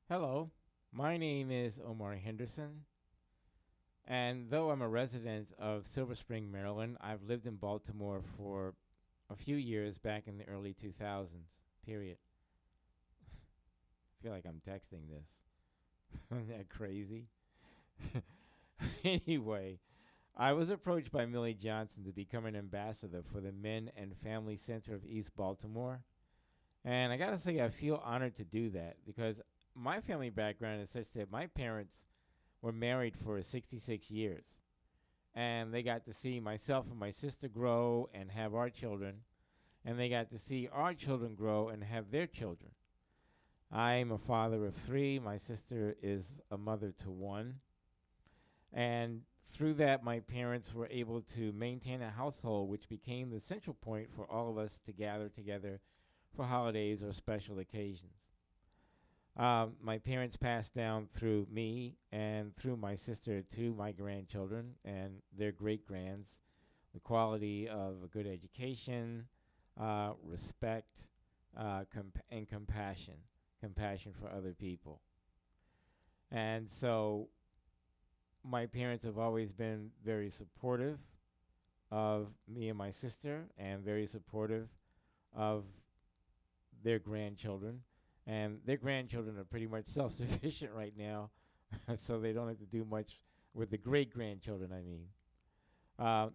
Hello, my name is Omar Henderson, and though I'm a resident of Silver Spring, Maryland, I've lived in Baltimore for a few years back in the early 2000s, period. I feel like I'm texting this. Isn't that crazy? Anyway, I was approached by Millie Johnson to become an ambassador for the Men and Family Center of East Baltimore. And I gotta say, I feel honored to do that because my family background is such that my parents were married for 66 years. And they got to see myself and my sister grow and have our children. And they got to see our children grow and have their children. I'm a father of three. My sister is a mother to one. And through that, my parents were able to maintain a household, which became the central point for all of us to gather together for holidays or special occasions. My parents passed down through me and through my sister to my grandchildren and their great grands the quality of a good education, respect, and compassion for other people. And so my parents have always been very supportive of me and my sister and very supportive of their grandchildren. And their grandchildren are pretty much self sufficient right now, so they don't have to do much with the great grandchildren, I mean.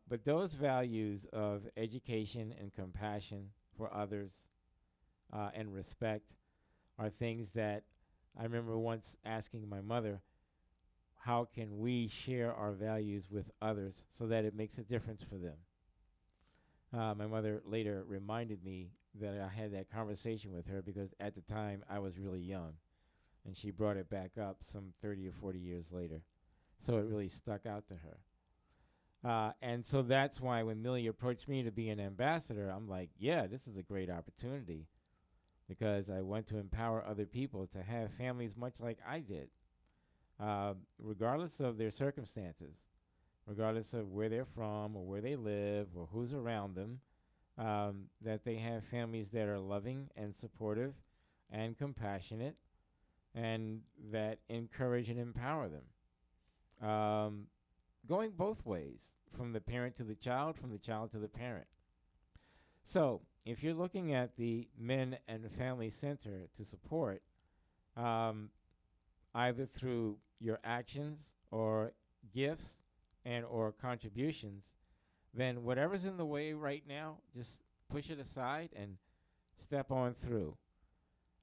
But those values of education and compassion for others and respect are things that I remember once asking my mother, how can we share our values with others so that it makes a difference for them? My mother later reminded me that I had that conversation with her because at the time I was really young. And she brought it back up some 30 or 40 years later. So it really stuck out to her. And so that's why when Millie approached me to be an ambassador, I'm like, yeah, this is a great opportunity because I want to empower other people to have families much like I did, regardless of their circumstances, regardless of where they're from or where they live or who's around them, that they have families that are loving and supportive and compassionate and that encourage and empower them. Going both ways, from the parent to the child, from the child to the parent. So, if you're looking at the Men and Family Center to support, um, either through your actions or gifts and or contributions, then whatever's in the way right now, just push it aside and step on through.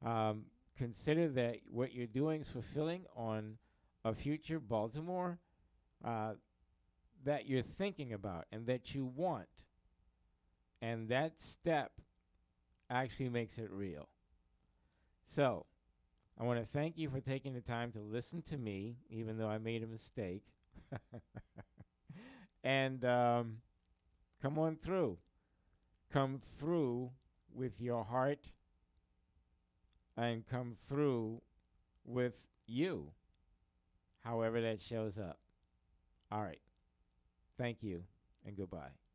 Um, Consider that what you're doing is fulfilling on a future Baltimore uh, that you're thinking about and that you want. And that step actually makes it real. So, I want to thank you for taking the time to listen to me, even though I made a mistake. And come on through. Come through with your heart and come through with you, however that shows up. All right. Thank you and goodbye.